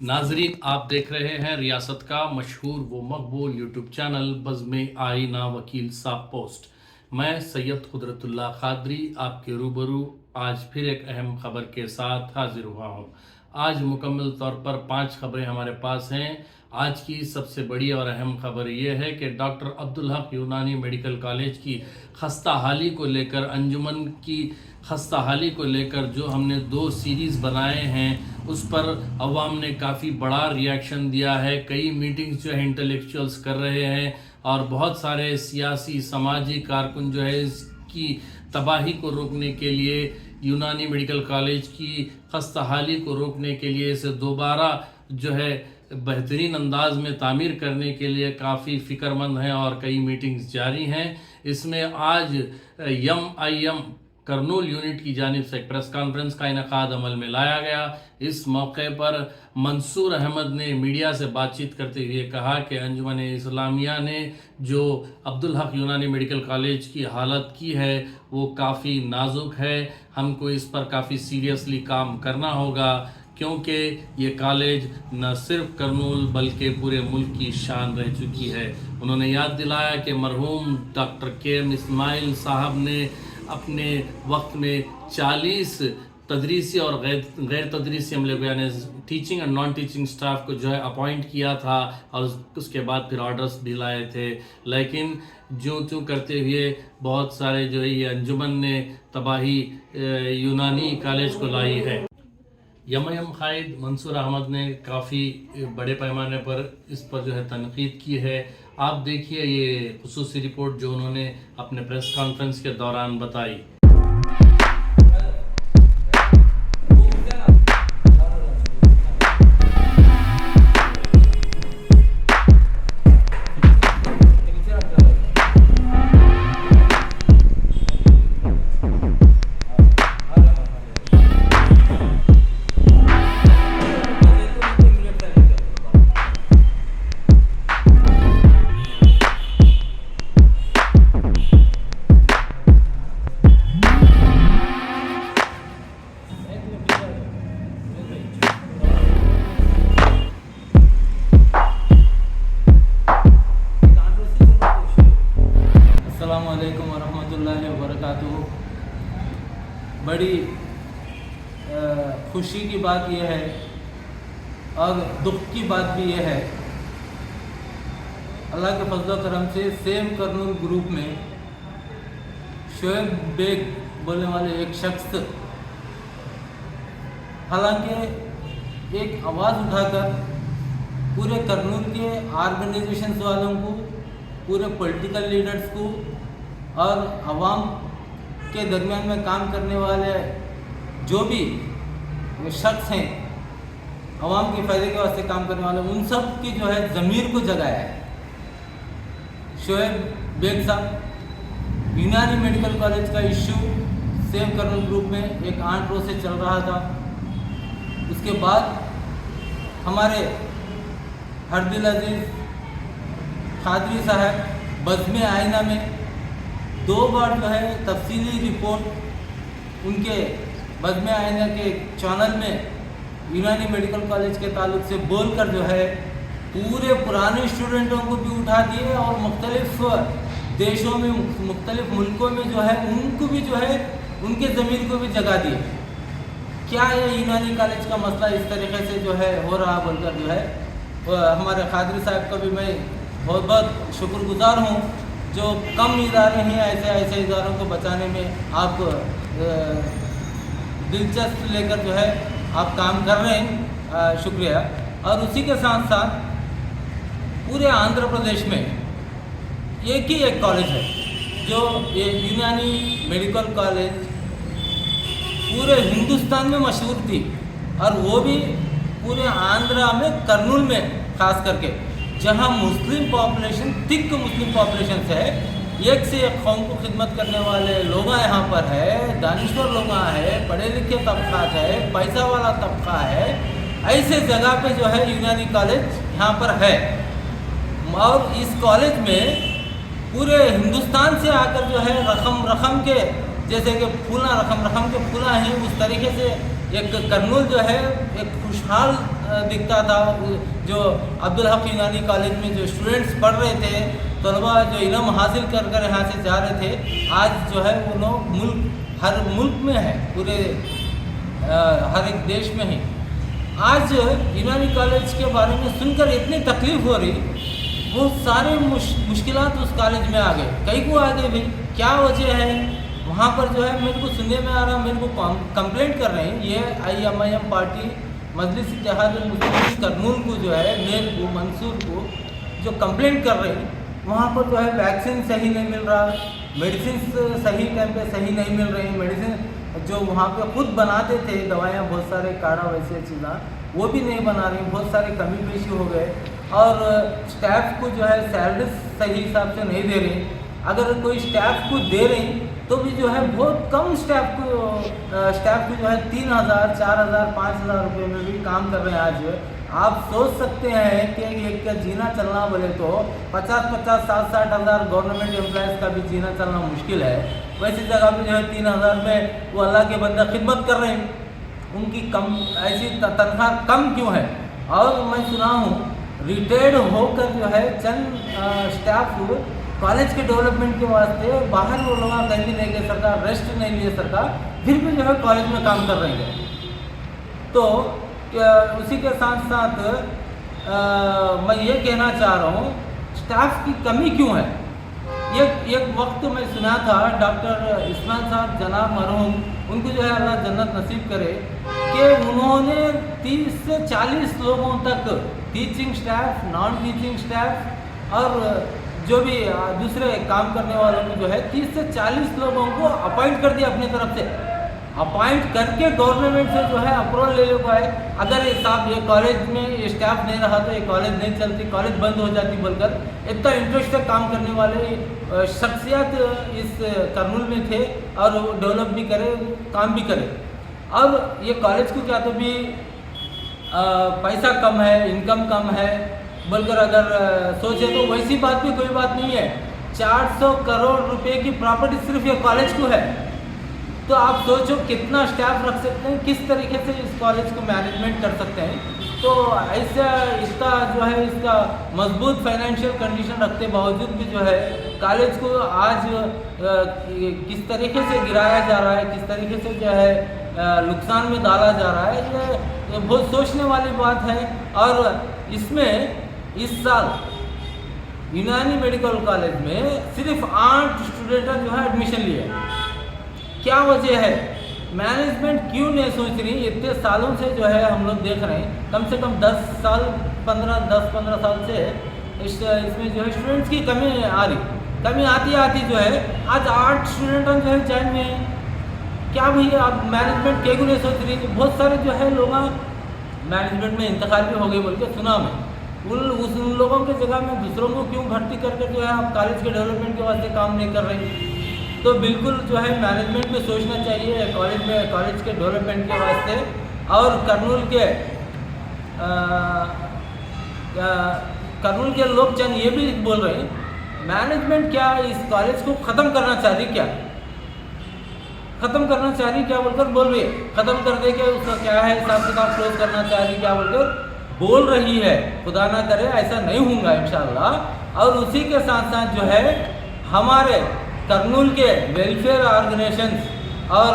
नाजरीन, आप देख रहे हैं रियासत का मशहूर व मकबूल यूट्यूब चैनल बज़्म आईना वकील साहब पोस्ट। मैं सैयद कुदरतुल्लाह खादरी आपके रूबरू आज फिर एक अहम खबर के साथ हाजिर हुआ हूँ। आज मुकम्मल तौर पर 5 खबरें हमारे पास हैं। आज की सबसे बड़ी और अहम खबर यह है कि डॉक्टर अब्दुल हक यूनानी मेडिकल कॉलेज की खस्ता हाली को लेकर, अंजुमन की खस्ता हाली को लेकर जो हमने 2 सीरीज़ बनाए हैं उस पर अवाम ने काफ़ी बड़ा रिएक्शन दिया है। कई मीटिंग्स जो है इंटेलेक्चुअल्स कर रहे हैं और बहुत सारे सियासी समाजी कारकुन जो है इसकी तबाही को रोकने के लिए, यूनानी मेडिकल कॉलेज की खस्ता हाली को रोकने के लिए, इसे दोबारा जो है बेहतरीन अंदाज में तामीर करने के लिए काफ़ी फ़िक्रमंद हैं और कई मीटिंग्स जारी हैं। इसमें आज MIM करनूल यूनिट की जानिब से एक प्रेस कॉन्फ्रेंस का इनेकाद अमल में लाया गया। इस मौके पर मंसूर अहमद ने मीडिया से बातचीत करते हुए कहा कि अंजुमन इस्लामिया ने जो अब्दुल हक यूनानी मेडिकल कॉलेज की हालत की है वो काफ़ी नाजुक है। हमको इस पर काफ़ी सीरियसली काम करना होगा क्योंकि ये कॉलेज न सिर्फ करनूल बल्कि पूरे मुल्क की शान रह चुकी है। उन्होंने याद दिलाया कि मरहूम डॉक्टर KM इस्माइल साहब ने अपने वक्त में 40 तदरीसी और गैर तदरीसी अमले यानी teaching and non teaching staff को जो है अपॉइंट किया था और उसके बाद फिर ऑर्डर्स भी लाए थे, लेकिन जो करते हुए बहुत सारे जो है ये अंजुमन ने तबाही यूनानी कॉलेज को लाई है। MIM कायद मंसूर अहमद ने काफ़ी बड़े पैमाने पर इस पर जो है तनकीद की है। आप देखिए ये खुसूसी रिपोर्ट जो उन्होंने अपने प्रेस कॉन्फ्रेंस के दौरान बताई। अस्सलामुअलैकुम वरहमतुल्लाहि वबरकातुहू। बड़ी खुशी की बात यह है और दुख की बात भी यह है, अल्लाह के फजल व करम से सेम करनूल ग्रुप में शोएब बेग बोलने वाले एक शख्स हालांकि एक आवाज़ उठाकर पूरे करनूल के ऑर्गेनाइजेशंस वालों को, पूरे पॉलिटिकल लीडर्स को और आवाम के दरमियान में काम करने वाले जो भी शख्स हैं, आवाम के फ़ायदे के वास्ते काम करने वाले, उन सब की जो है ज़मीर को जगाया है। शोएब बेग साहब, यूनानी मेडिकल कॉलेज का इशू सेव करनूल ग्रुप में एक 8 रोज़ से चल रहा था। उसके बाद हमारे हरदिल अजीज़ खादरी साहब बज़्म आईना में 2 बार जो है तफसीली रिपोर्ट उनके बज़्म आईना के चैनल में यूनानी मेडिकल कॉलेज के ताल्लुक से बोलकर जो है पूरे पुराने स्टूडेंटों को भी उठा दिए और मुख्तलिफ देशों में, मुख्तलिफ मुल्कों में जो है उनको भी जो है उनके ज़मीर को भी जगा दिए। क्या ये यूनानी कॉलेज का मसला इस तरीके से जो है हो रहा बोलकर जो है हमारे खादरी साहब का भी मैं बहुत बहुत शुक्रगुजार हूँ, जो कम इदारे हैं ऐसे इदारों को बचाने में आप दिलचस्प लेकर जो है आप काम कर रहे हैं, शुक्रिया। और उसी के साथ साथ पूरे आंध्र प्रदेश में एक ही एक कॉलेज है जो ये यूनानी मेडिकल कॉलेज पूरे हिंदुस्तान में मशहूर थी, और वो भी पूरे आंध्रा में करनूल में ख़ास करके जहाँ Muslim population, thick Muslim population है, एक से एक कौम को खिदमत करने वाले लोग यहाँ पर है, दानिश्वर लोग है, पढ़े लिखे तबका है, पैसा वाला तबका है, ऐसे जगह पे जो है यूनानी कॉलेज यहाँ पर है। और इस कॉलेज में पूरे हिंदुस्तान से आकर जो है रकम के जैसे कि फूला रकम के फूला हैं, उस तरीके से एक करनूल जो है एक खुशहाल दिखता था। जो अब्दुल हक यूनानी कॉलेज में जो स्टूडेंट्स पढ़ रहे थे, तलबा जो इल्म हासिल कर कर यहाँ से जा रहे थे, आज जो है वो लोग हर मुल्क में है, पूरे हर एक देश में ही। आज यूनानी कॉलेज के बारे में सुनकर इतनी तकलीफ़ हो रही, बहुत सारे मुश्किलात उस कॉलेज में आ गए। कई को आ गए भाई, क्या वजह है वहाँ पर जो है मेरे को सुनने में आ रहा, मेरे को कंप्लेंट कर रहे हैं। ये IMIM पार्टी मजलिस इत्तेहादुल मुस्लिमीन करनूल को जो है मेयर को, मंसूर को जो कंप्लेंट कर रहे हैं, वहाँ पर जो है वैक्सीन सही नहीं मिल रहा, मेडिसिन सही टाइम पे सही नहीं मिल रही। मेडिसिन जो वहाँ पे खुद बनाते थे दवाइयाँ, बहुत सारे काढ़ा वैसे चीज़ें वो भी नहीं बना रही, बहुत सारे कमी पेशी हो गए। और स्टाफ को जो है सैलरी सही हिसाब से नहीं दे रही। अगर कोई स्टाफ को दे रही तो भी जो है बहुत कम स्टाफ को जो है 3,000, 4,000, 5,000 रुपये में भी काम कर रहे हैं। आज आप सोच सकते हैं कि एक का जीना चलना बोले तो 50-50, 60-60 हज़ार गवर्नमेंट एम्प्लॉयज़ का भी जीना चलना मुश्किल है। वैसी जगह पे जो है 3,000 में वो अल्लाह के बंदा खिदमत कर रहे हैं, उनकी कम ऐसी तनख्वाह कम क्यों है? और मैं सुना हूँ रिटायर्ड होकर जो है चंद स्टाफ कॉलेज के डेवलपमेंट के वास्ते बाहर वो लोग कहीं भी नहीं गए, सरकार रेस्ट नहीं लिए सरकार, फिर भी जो है कॉलेज में काम कर रहे हैं। तो उसी के साथ साथ मैं ये कहना चाह रहा हूँ, स्टाफ की कमी क्यों है? एक वक्त मैं सुना था डॉक्टर इस्माइल साहब जनाब मरहूम, उनको जो है अल्लाह जन्नत नसीब करे, कि उन्होंने 30 से 40 लोगों तक teaching staff, non teaching staff और जो भी दूसरे काम करने वालों को जो है 30 से 40 लोगों को अपॉइंट कर दिया अपनी तरफ से। अपॉइंट करके गवर्नमेंट से जो है अप्रूवल ले पाए। अगर साहब ये कॉलेज में ये स्टाफ नहीं रहा तो ये कॉलेज नहीं चलती, कॉलेज बंद हो जाती बोलकर इतना इंटरेस्ट से काम करने वाले शख्सियत इस करनूल में थे और डेवलप भी करे, काम भी करे। अब ये कॉलेज को क्या तो भी पैसा कम है, इनकम कम है बोलकर अगर सोचे तो वैसी बात भी कोई बात नहीं है। 400 करोड़ रुपए की प्रॉपर्टी सिर्फ ये कॉलेज को है, तो आप सोचो कितना स्टाफ रख सकते हैं, किस तरीके से इस कॉलेज को मैनेजमेंट कर सकते हैं। तो ऐसा इसका जो है इसका मजबूत फाइनेंशियल कंडीशन रखते बावजूद भी जो है कॉलेज को आज किस तरीके से गिराया जा रहा है, किस तरीके से जो है नुकसान में डाला जा रहा है, ये बहुत सोचने वाली बात है। और इसमें इस साल यूनानी मेडिकल कॉलेज में सिर्फ 8 स्टूडेंट जो है एडमिशन लिए। क्या वजह है? मैनेजमेंट क्यों नहीं सोच रही? इतने सालों से जो है हम लोग देख रहे हैं, कम से कम 10 साल 10-15 साल से इसमें जो है स्टूडेंट्स की कमी आ रही, कमी आती जो है आज 8 स्टूडेंट जो है जॉइन में हैं। क्या भैया आप मैनेजमेंट क्यों नहीं सोच रही? बहुत सारे जो है लोग मैनेजमेंट में इंतकाल भी हो गए बोल के सुना मैं। उन लोगों के जगह में दूसरों को क्यों भर्ती करके जो है आप कॉलेज के डेवलपमेंट के वास्ते काम नहीं कर रहे? तो बिल्कुल जो है मैनेजमेंट में सोचना चाहिए कॉलेज के डेवलपमेंट के वास्ते। और कर्नूल के लोग चंद ये भी बोल रहे हैं, मैनेजमेंट क्या इस कॉलेज को ख़त्म करना चाह रही, क्या ख़त्म करना चाह रही क्या बोलकर बोल रही है, ख़त्म कर दे के उसका क्या है हिसाब किताब क्लोज करना चाह रही क्या बोलकर बोल रही है। खुदा ना करे ऐसा नहीं होगा इंशाल्लाह। और उसी के साथ साथ जो है हमारे कर्नूल के वेलफेयर ऑर्गेनाइजेशंस और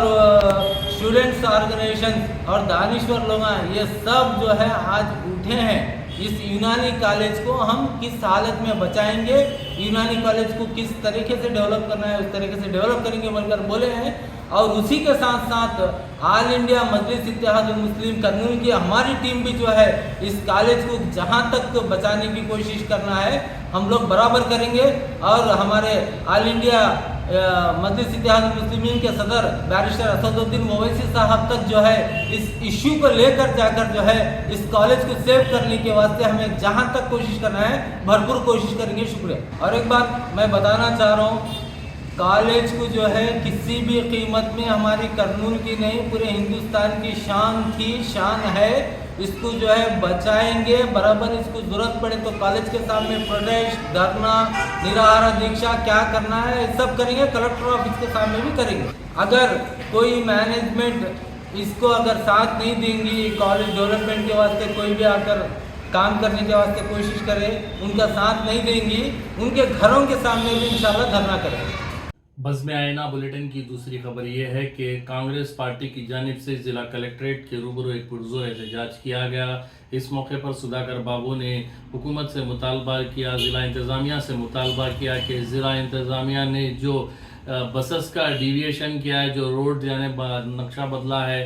स्टूडेंट्स ऑर्गेनाइजेशंस और दानिश्वर लोग ये सब जो है आज उठे हैं। इस यूनानी कॉलेज को हम किस हालत में बचाएंगे, यूनानी कॉलेज को किस तरीके से डेवलप करना है उस तरीके से डेवलप करेंगे बोलकर बोले हैं। और उसी के साथ साथ ऑल इंडिया मजलिस इत्तेहादुल मुस्लिम करनूल की हमारी टीम भी जो है इस कॉलेज को जहां तक बचाने की कोशिश करना है हम लोग बराबर करेंगे। और हमारे ऑल इंडिया मजलिस इत्तेहादुल मुस्लिमीन के सदर बैरिस्टर असदुद्दीन ओवैसी साहब तक जो है इस इश्यू को लेकर जाकर जो है इस कॉलेज को सेव करने के वास्ते हमें जहां तक कोशिश करना है भरपूर कोशिश करेंगे। शुक्रिया। और एक बात मैं बताना चाह रहा हूँ, कॉलेज को जो है किसी भी कीमत में हमारी करनूल की नहीं पूरे हिंदुस्तान की शान थी, शान है। इसको जो है बचाएंगे बराबर। इसको ज़रूरत पड़े तो कॉलेज के सामने प्रोटेस्ट, धरना, निराहार दीक्षा क्या करना है सब करेंगे, कलेक्टर ऑफिस के सामने भी करेंगे। अगर कोई मैनेजमेंट इसको अगर साथ नहीं देंगी, कॉलेज डेवलपमेंट के वास्ते कोई भी आकर काम करने के वास्ते कोशिश करे, उनका साथ नहीं देंगी, उनके घरों के सामने भी इंशाल्लाह धरना करेंगे। बज़्म आईना बुलेटिन की दूसरी खबर यह है कि कांग्रेस पार्टी की जानिब से जिला कलेक्ट्रेट के रूबरू एक पुरजोर एहतजाज किया गया। इस मौके पर सुधाकर बाबू ने हुकूमत से मुतालबा किया, ज़िला इंतज़ामिया से मुतालबा किया कि ज़िला इंतज़ामिया ने जो बसेस का डिविएशन किया है, जो रोड यानी नक्शा बदला है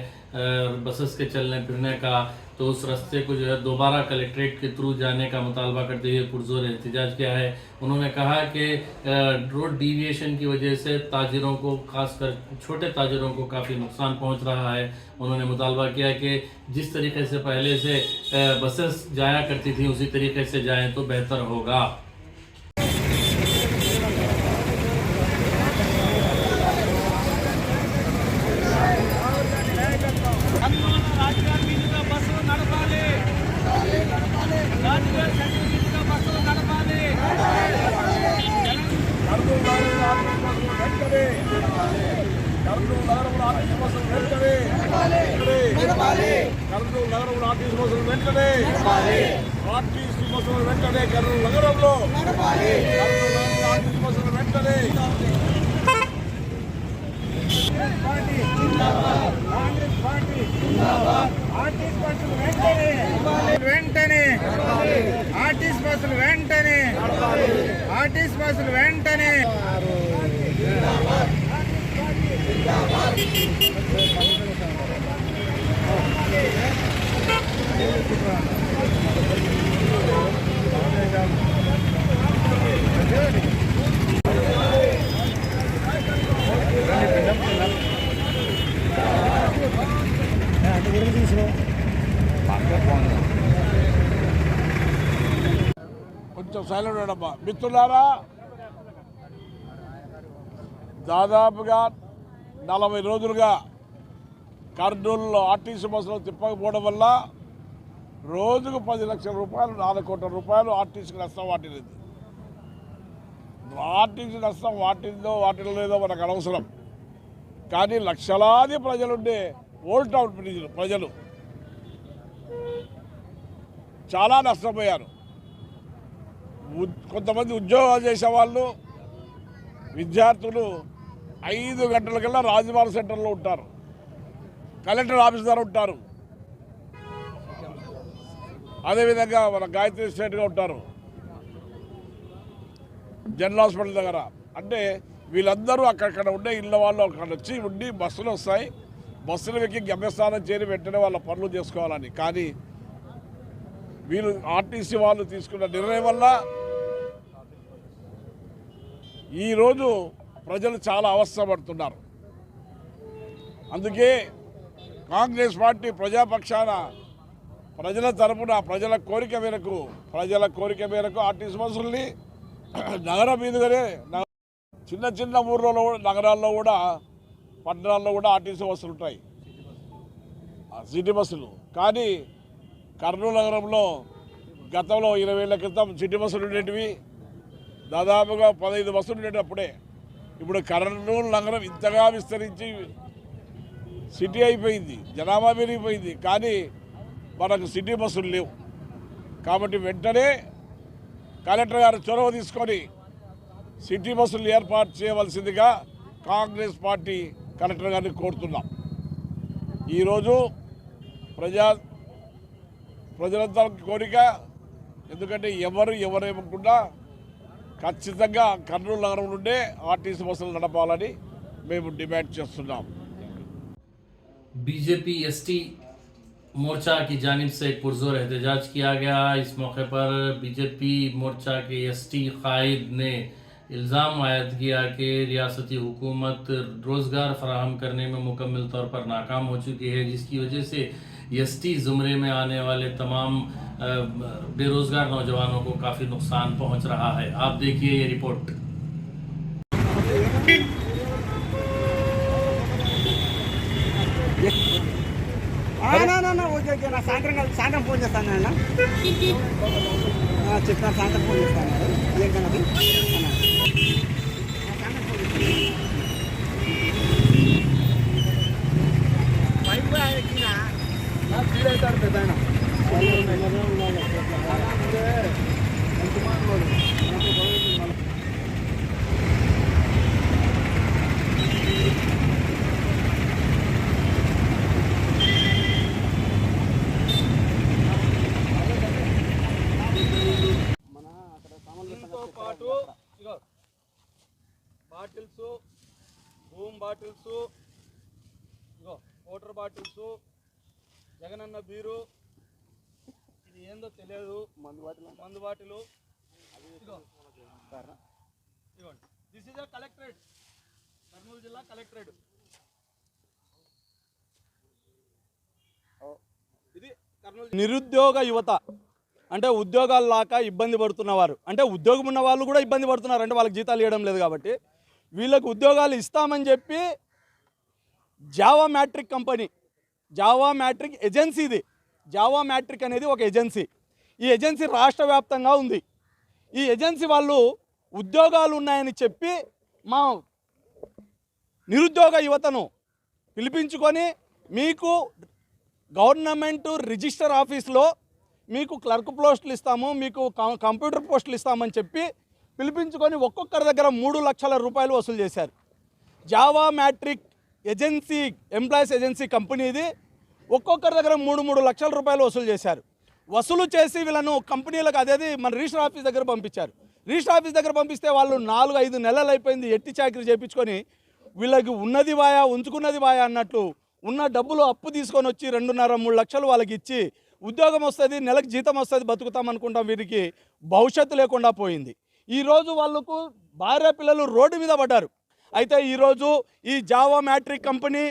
बसेस के चलने फिरने का, तो उस रास्ते को जो है दोबारा कलेक्ट्रेट के थ्रू जाने का मुतालबा करते हुए पुरजोर एहतजाज किया है। उन्होंने कहा कि रोड डिविएशन की वजह से ताजिरों को, खासकर छोटे ताजिरों को काफ़ी नुकसान पहुंच रहा है। उन्होंने मुतालबा किया कि जिस तरीके से पहले से बसेस जाया करती थी उसी तरीके से जाएं तो बेहतर होगा। వెంటనే కొంచెం సైలెంట్ ఉండమ్మా మిత్రులారా. దాదాపుగా 40 రోజులుగా కర్నూలులో ఆర్టీసీ బస్సులో తిప్పకపోవడం వల్ల రోజుకు 10 లక్షల రూపాయలు, 4 కోట్ల రూపాయలు ఆర్టీసీకి నష్టం వాటిల్లింది. ఆర్టీసీ నష్టం వాటిల్లేదో మనకు అనవసరం, కానీ లక్షలాది ప్రజలుండే ఓల్డ్ టౌన్ ప్రజలు చాలా నష్టపోయారు. కొంతమంది ఉద్యోగాలు చేసేవాళ్ళు, విద్యార్థులు 5 గంటలకల్లా రాజభవన్ సెంటర్లో ఉంటారు, కలెక్టర్ ఆఫీస్ దగ్గర ఉంటారు, అదేవిధంగా మన గాయత్రి స్టేట్గా ఉంటారు, జనరల్ హాస్పిటల్ దగ్గర. అంటే వీళ్ళందరూ అక్కడక్కడ ఉండే ఇళ్ళ వాళ్ళు అక్కడ వచ్చి ఉండి బస్సులు వస్తాయి, బస్సులు ఎక్కి గమ్యస్థానం చేరి వెంటనే వాళ్ళ పనులు చేసుకోవాలని. కానీ వీళ్ళు ఆర్టీసీ వాళ్ళు తీసుకున్న నిర్ణయం వల్ల ఈరోజు ప్రజలు చాలా అవస్థపడుతున్నారు. అందుకే కాంగ్రెస్ పార్టీ ప్రజాపక్షాన ప్రజల తరపున ప్రజల కోరిక మేరకు ఆర్టీసీ బస్సుల్ని నగర మీదుగానే చిన్న చిన్న ఊర్లలో, నగరాల్లో కూడా, పట్టణాల్లో కూడా ఆర్టీసీ బస్సులు ఉంటాయి, సిటీ బస్సులు. కానీ కర్నూలు నగరంలో గతంలో 20 ఏళ్ల క్రితం సిటీ బస్సులు ఉండేటివి, దాదాపుగా 15 బస్సులు ఉండేటప్పుడే. ఇప్పుడు కర్నూలు నగరం ఇంతగా విస్తరించి సిటీ అయిపోయింది, జనాభా పెరిగిపోయింది, కానీ మనకు సిటీ బస్సులు లేవు. కాబట్టి వెంటనే కలెక్టర్ గారు చొరవ తీసుకొని సిటీ బస్సులు ఏర్పాటు చేయవలసిందిగా కాంగ్రెస్ పార్టీ కలెక్టర్ గారిని కోరుతున్నాం. ఈరోజు ప్రజలంతా కోరిక, ఎందుకంటే ఎవరేమకుండా ఖచ్చితంగా కర్నూలు నగరం నుండే ఆర్టీసీ బస్సులు నడపాలని మేము డిమాండ్ చేస్తున్నాం. बीजेपी एसटी मोर्चा की जानिब से एक पुरजोर एहतजाज किया गया। इस मौके पर बीजेपी मोर्चा के एसटी कायद ने इल्ज़ाम आयद किया कि रियासती हुकूमत रोज़गार फराहम करने में मुकम्मल तौर पर नाकाम हो चुकी है, जिसकी वजह से एसटी ज़ुमरे में आने वाले तमाम बेरोज़गार नौजवानों को काफ़ी नुकसान पहुंच रहा है। आप देखिए ये रिपोर्ट। ఓకే ఓకే నా సాయంత్రం ఫోన్ చేస్తాను అన్న, చెప్తాను, సాయంత్రం ఫోన్ చేస్తాను. ఏంటన్నది సాయంత్రం ఫోన్ చేస్తాను. దీంతో పాటు ఇగో బాటిల్స్, బూమ్ బాటిల్స్, ఇగో వాటర్ బాటిల్స్, జగనన్న బీరు, ఇది ఏందో తెలియదు, మందు బాటిలు. ఇగోండి, this is a collectorate, Kurnool జిల్లా కలెక్టరేట్. ఇది కర్నూలు నిరుద్యోగ యువత అంటే ఉద్యోగాలు లేక ఇబ్బంది పడుతున్నవారు, అంటే ఉద్యోగం ఉన్న వాళ్ళు కూడా ఇబ్బంది పడుతున్నారు, అంటే వాళ్ళకి జీతాలు ఇవ్వడం లేదు కాబట్టి వీళ్ళకు ఉద్యోగాలు ఇస్తామని చెప్పి Java Matric company, Java Matric agency, ఇది జావా మ్యాట్రిక్ అనేది ఒక ఏజెన్సీ. ఈ ఏజెన్సీ రాష్ట్ర వ్యాప్తంగా ఉంది. ఈ ఏజెన్సీ వాళ్ళు ఉద్యోగాలు ఉన్నాయని చెప్పి మా నిరుద్యోగ యువతను పిలిపించుకొని మీకు గవర్నమెంట్ రిజిస్టర్ ఆఫీస్లో మీకు క్లర్క్ పోస్టులు ఇస్తాము, మీకు కంప్యూటర్ పోస్టులు ఇస్తామని చెప్పి పిలిపించుకొని ఒక్కొక్కరి దగ్గర 3 లక్షల రూపాయలు వసూలు చేశారు. Java Matric agency, employees agency company ఇది. ఒక్కొక్కరి దగ్గర 3 లక్షల రూపాయలు వసూలు చేశారు. వసూలు చేసి వీళ్ళను కంపెనీలకు అదేది మన రిజిస్టర్ ఆఫీస్ దగ్గర పంపించారు. రిజిస్టర్ ఆఫీస్ దగ్గర పంపిస్తే వాళ్ళు 4-5 నెలలు అయిపోయింది ఎట్టి చాకరీ చేయించుకొని వీళ్ళకి ఉన్నది వాయా ఉంచుకున్నది వాయా అన్నట్లు ఉన్న డబ్బులు అప్పు తీసుకొని వచ్చి 2.5-3 లక్షలు వాళ్ళకి ఇచ్చి ఉద్యోగం వస్తుంది, నెలకు జీతం వస్తుంది, బతుకుతాం అనుకుంటాం, వీరికి భవిష్యత్తు లేకుండా పోయింది. ఈరోజు వాళ్ళకు భార్య పిల్లలు రోడ్డు మీద పడ్డారు. అయితే ఈరోజు ఈ జావా మ్యాట్రిక్ కంపెనీ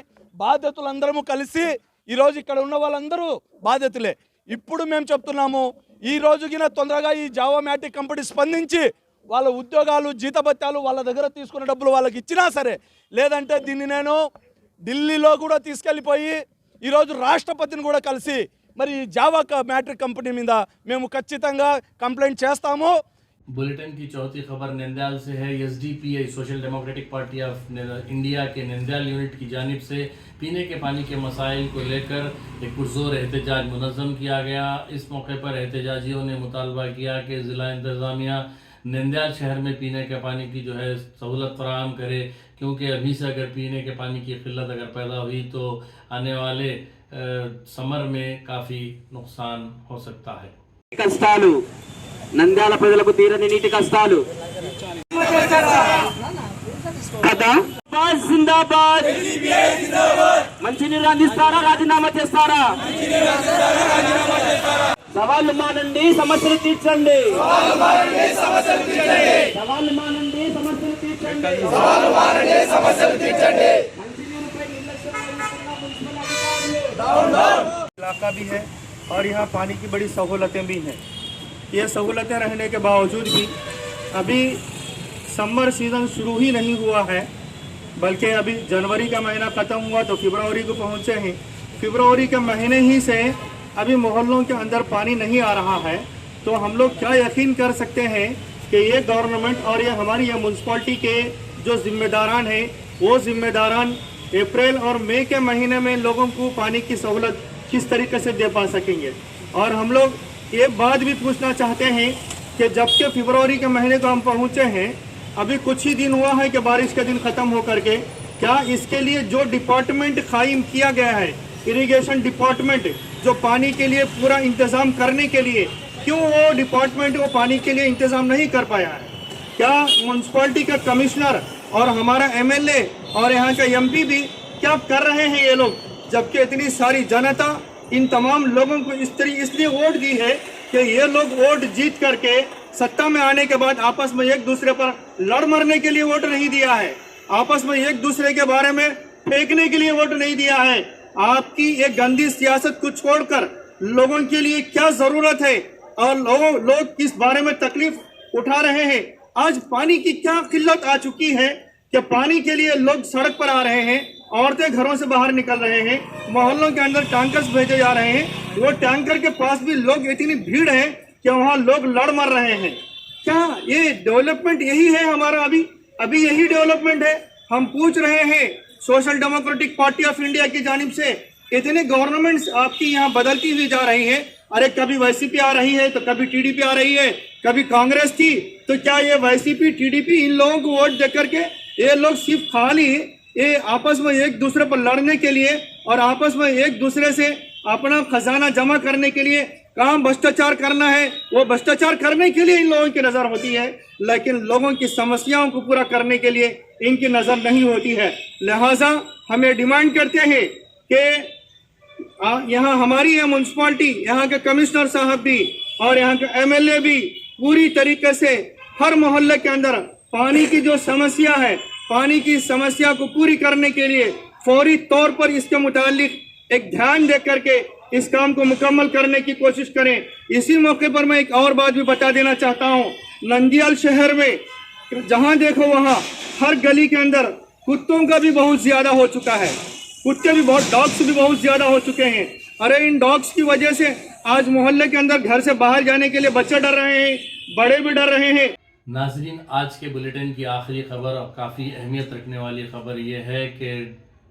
బాధితులందరము కలిసి ఈరోజు ఇక్కడ ఉన్న వాళ్ళందరూ బాధితులే. ఇప్పుడు మేము చెప్తున్నాము, ఈ రోజుకిన తొందరగా ఈ జావా మ్యాట్రిక్ కంపెనీ స్పందించి వాళ్ళ ఉద్యోగాలు, జీతభత్యాలు వాళ్ళ దగ్గర తీసుకున్న డబ్బులు వాళ్ళకి ఇచ్చినా సరే, లేదంటే దీన్ని నేను ఢిల్లీలో కూడా తీసుకెళ్ళిపోయి ఈరోజు రాష్ట్రపతిని కూడా కలిసి మరి జావా మ్యాట్రిక్ కంపెనీ మీద మేము ఖచ్చితంగా కంప్లైంట్ చేస్తాము. बुलेटिन की चौथी खबर नंदयाल से है। SDPI social democratic party of India के नंदयाल यूनिट की जानिब से पीने के पानी के मसाइल को लेकर एक पुरजोर एहतजाज मुनज़्ज़म किया गया। इस मौके पर एहतजाजियों ने मुतालबा किया कि ज़िला इंतज़ामिया नंदयाल शहर में पीने के पानी की जो है सहूलत फराहम करे, क्योंकि अभी से अगर पीने के पानी की किल्लत अगर पैदा हुई तो आने वाले समर में काफ़ी नुकसान हो सकता है। కష్టాలు నంద్యాల ప్రజలకు తీరని నీటి కష్టాలు కదా. జిందాబాద్, మంచినీరు అందిస్తారా, రాజీనామా చేస్తారా? సవాళ్ళు మానండి, సమస్యలు తీర్చండి. సవాళ్ళు మానండి, సమస్యలు తీర్చండి. इलाका भी है और यहाँ पानी की बड़ी सहूलतें भी हैं। ये सहूलतें रहने के बावजूद भी अभी समर सीज़न शुरू ही नहीं हुआ है, बल्कि अभी जनवरी का महीना ख़त्म हुआ तो फरवरी को पहुँचे हैं। फरवरी के महीने ही से अभी मोहल्लों के अंदर पानी नहीं आ रहा है, तो हम लोग क्या यकीन कर सकते हैं कि ये गवर्नमेंट और ये हमारी ये म्यूनसिपाल्टी के जो जिम्मेदारान हैं वो जिम्मेदारान अप्रैल और मई के महीने में लोगों को पानी की सहूलत किस तरीके से दे पा सकेंगे। और हम लोग ये बात भी पूछना चाहते हैं कि जब के फरवरी के महीने को हम पहुँचे हैं, अभी कुछ ही दिन हुआ है कि बारिश के दिन ख़त्म हो करके, क्या इसके लिए जो डिपार्टमेंट कायम किया गया है, इरिगेशन डिपार्टमेंट, जो पानी के लिए पूरा इंतज़ाम करने के लिए, क्यों वो डिपार्टमेंट वो पानी के लिए इंतज़ाम नहीं कर पाया है? क्या म्यूनसिपाल्टी का कमिश्नर और हमारा MLA और यहाँ का MP भी क्या कर रहे हैं ये लोग, जबकि इतनी सारी जनता इन तमाम लोगों को इसलिए वोट दी है कि ये लोग वोट जीत करके सत्ता में आने के बाद आपस में एक दूसरे पर लड़ मरने के लिए वोट नहीं दिया है, आपस में एक दूसरे के बारे में फेंकने के लिए वोट नहीं दिया है। आपकी एक गंदी सियासत को छोड़कर लोगों के लिए क्या जरूरत है और लोग किस बारे में तकलीफ उठा रहे हैं। आज पानी की क्या किल्लत आ चुकी है कि पानी के लिए लोग सड़क पर आ रहे हैं, औरतें घरों से बाहर निकल रहे हैं, मोहल्लों के अंदर टैंकर्स भेजे जा रहे हैं, वो टैंकर के पास भी लोग इतनी भीड़ है कि वहाँ लोग लड़ मर रहे हैं। क्या ये डेवलपमेंट यही है हमारा? अभी यही डेवलपमेंट है? हम पूछ रहे हैं social democratic party of India की जानिब से इतने गवर्नमेंट्स आपकी यहाँ बदलती हुई जा रही है। अरे कभी वाईसीपी आ रही है तो कभी टीडीपी आ रही है, कभी कांग्रेस थी, तो क्या ये वाईसीपी टीडीपी इन लोगों को वोट दे करके ये लोग सिर्फ खाली ये आपस में एक दूसरे पर लड़ने के लिए और आपस में एक दूसरे से अपना खजाना जमा करने के लिए काम भ्रष्टाचार करना है, वो भ्रष्टाचार करने के लिए इन लोगों की नजर होती है, लेकिन लोगों की समस्याओं को पूरा करने के लिए इनकी नजर नहीं होती है। लिहाजा हमें डिमांड करते हैं कि यहाँ हमारी है म्यूनसिपालिटी, यहाँ के कमिश्नर साहब भी और यहाँ के एमएलए भी पूरी तरीके से हर मोहल्ले के अंदर पानी की जो समस्या है, पानी की समस्या को पूरी करने के लिए फौरी तौर पर इसके मुतालिक एक ध्यान दे करके इस काम को मुकम्मल करने की कोशिश करें। इसी मौके पर मैं एक और बात भी बता देना चाहता हूँ। नंदियाल शहर में जहाँ देखो वहाँ हर गली के अंदर कुत्तों का भी बहुत ज्यादा हो चुका है, कुत्ते भी बहुत, डॉग्स भी बहुत ज्यादा हो चुके हैं। अरे इन डॉग्स की वजह से आज मोहल्ले के अंदर घर से बाहर जाने के लिए बच्चे डर रहे हैं, बड़े भी डर रहे हैं। नाजरीन, आज के बुलेटिन की आखिरी खबर और काफ़ी अहमियत रखने वाली खबर यह है कि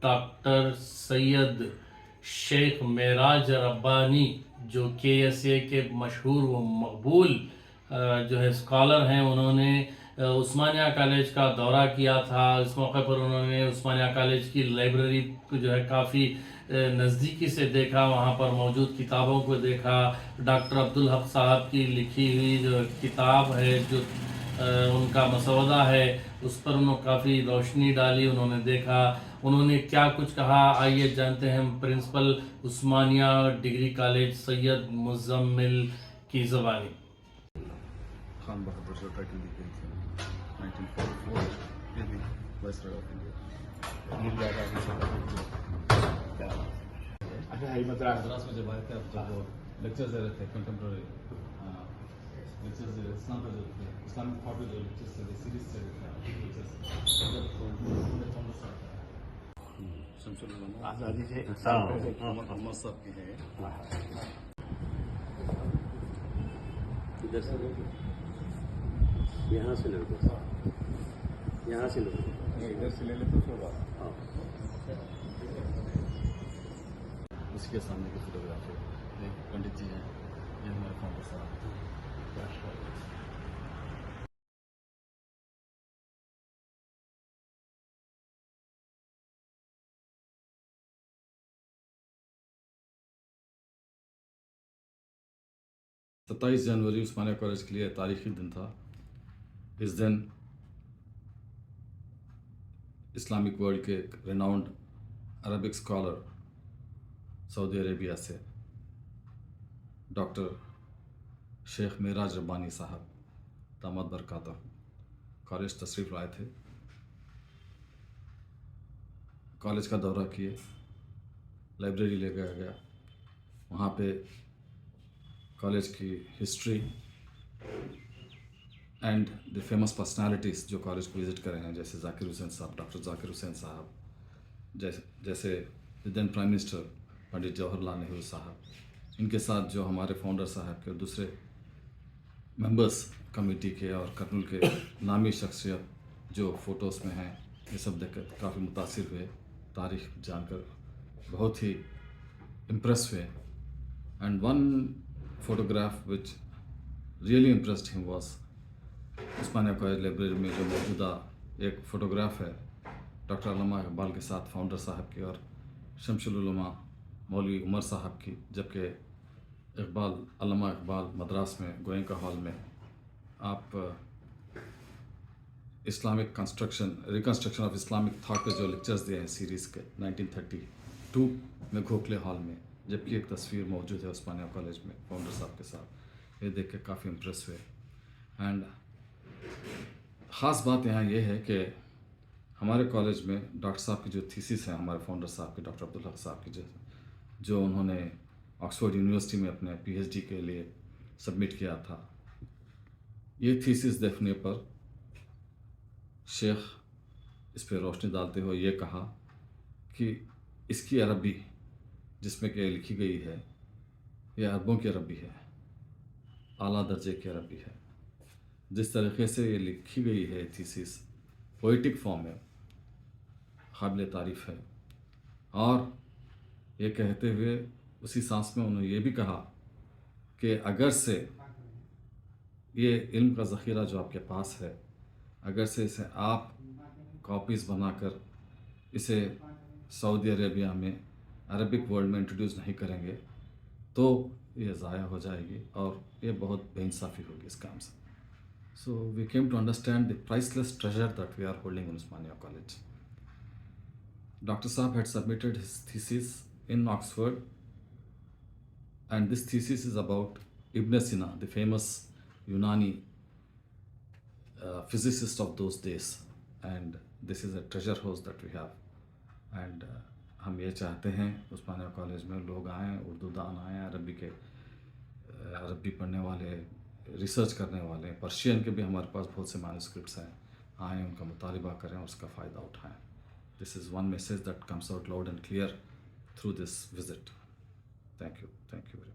डॉक्टर सैयद शेख मेराज रब्बानी जो KSA के मशहूर व मकबूल जो है स्कॉलर हैं, उन्होंने उस्मानिया कॉलेज का दौरा किया था। इस मौके पर उन्होंने उस्मानिया कॉलेज की लाइब्रेरी जो है काफ़ी नज़दीकी से देखा, वहाँ पर मौजूद किताबों को देखा। डॉक्टर अब्दुल हक साहब की लिखी हुई जो किताब है, जो उनका मसौदा है, उस पर उन्होंने काफ़ी रोशनी डाली, उन्होंने देखा उन्होंने क्या कुछ कहा। आइए जानते हैं प्रिंसिपल उस्मानिया डिग्री कॉलेज सैयद मुजम्मिल की ज़बानी। खान बहादुर जो टाइटल दी गई थी 1944 ये भी वाइसरॉय ऑफ इंडिया। मद्रास में जब आए थे, जब वो लेक्चर्स दे रहे थे, कंटेम्प्रेरी लेक्चर्स दे रहे, इस्लाम पर जो इस्लामिक थॉट पे जो लेक्चर्स दे रहे, सीरीज दे रहे, आज़ादी से मोहम्मद साहब की है। इधर से यहाँ से लोग, यहाँ से लोग इधर से ले लेते थोड़ा। उसके सामने की फोटोग्राफी पंडित जी हैं, ये हमारे फाउंडर साहब। सत्ताईस जनवरी उस्मानिया कॉलेज के लिए तारीखी दिन था। इस दिन इस्लामिक वर्ल्ड के एक renowned Arabic scholar Saudi Arabia से डॉक्टर शेख मेराज रब्बानी साहब दामद बरकातहू कॉलेज तशरीफ़ लाए थे। कॉलेज का दौरा किए, लाइब्रेरी ले गया, वहाँ पे कॉलेज की history and the famous personalities जो कॉलेज को विज़िट करे हैं, जैसे जाकिर हुसैन साहब, डॉक्टर जाकिर हुसैन साहब, जैसे then prime minister Pandit Jawaharlal Nehru साहब, इनके साथ जो हमारे फाउंडर साहब के और दूसरे मेंबर्स कमेटी के और कर्नूल के नामी शख्सियत जो फ़ोटोज़ में हैं, ये सब देखकर काफ़ी मुतासिर हुए, तारीख़ जानकर बहुत ही इम्प्रेस हुए। And one photograph which really impressed him was Osmania college library में जो मौजूदा एक फ़ोटोग्राफ है डॉक्टर अल्लामा इकबाल के साथ फाउंडर साहब की और शमसुल उलमा मौलवी उमर साहब की, जबकि अल्लामा इकबाल मद्रास में गोयंका हॉल में आप Islamic reconstruction of Islamic thought पे जो लेक्चर्स दिए हैं सीरीज़ के 1932 में घोखले हॉल में, जबकि एक तस्वीर मौजूद है उस्मानिया कॉलेज में फाउंडर साहब के साथ, ये देख के काफ़ी इम्प्रेस हुए। एंड ख़ास बात यहाँ ये है कि हमारे कॉलेज में डॉक्टर साहब की जो थीसिस है, हमारे फाउंडर साहब की, डॉक्टर अब्दुल हक साहब की, जो उन्होंने ऑक्सफोर्ड यूनिवर्सिटी में अपने PhD के लिए सबमिट किया था, ये थीसिस देखने पर शेख इस पर रोशनी डालते हुए ये कहा कि इसकी अरबी जिसमें कि लिखी गई है, यह अरबों की अरबी है, आला दर्जे की अरबी है। जिस तरीके से ये लिखी गई है थीसिस पोइटिक फॉर्म में, काबिल तारीफ़ है। और ये कहते हुए उसी सांस में उन्होंने ये भी कहा कि अगर से ये इल्म का ज़ख़ीरा जो आपके पास है, अगर से इसे आप कॉपीज़ बनाकर इसे सऊदी अरेबिया में अरबिक वर्ल्ड में इंट्रोड्यूस नहीं करेंगे तो ये ज़ाया हो जाएगी और ये बहुत बेइंसाफ़ी होगी इस काम से. So we came to understand the priceless treasure that we are holding in Osmania College. Dr. Saab had submitted his thesis in Oxford, and this thesis is about Ibn Sina, the famous Yunani physicist of those days, and this is a treasure house that we have. And हम ये चाहते हैं उस्मानिया college में लोग आएँ, उर्दू दान आएँ, अरबी पढ़ने वाले, रिसर्च करने वाले, पर्शियन के भी हमारे पास बहुत से मैन्युस्क्रिप्ट्स हैं, आएँ, उनका मुतालिबा करें और उसका फ़ायदा उठाएँ. This is one message that comes out loud and clear through this visit. Thank you.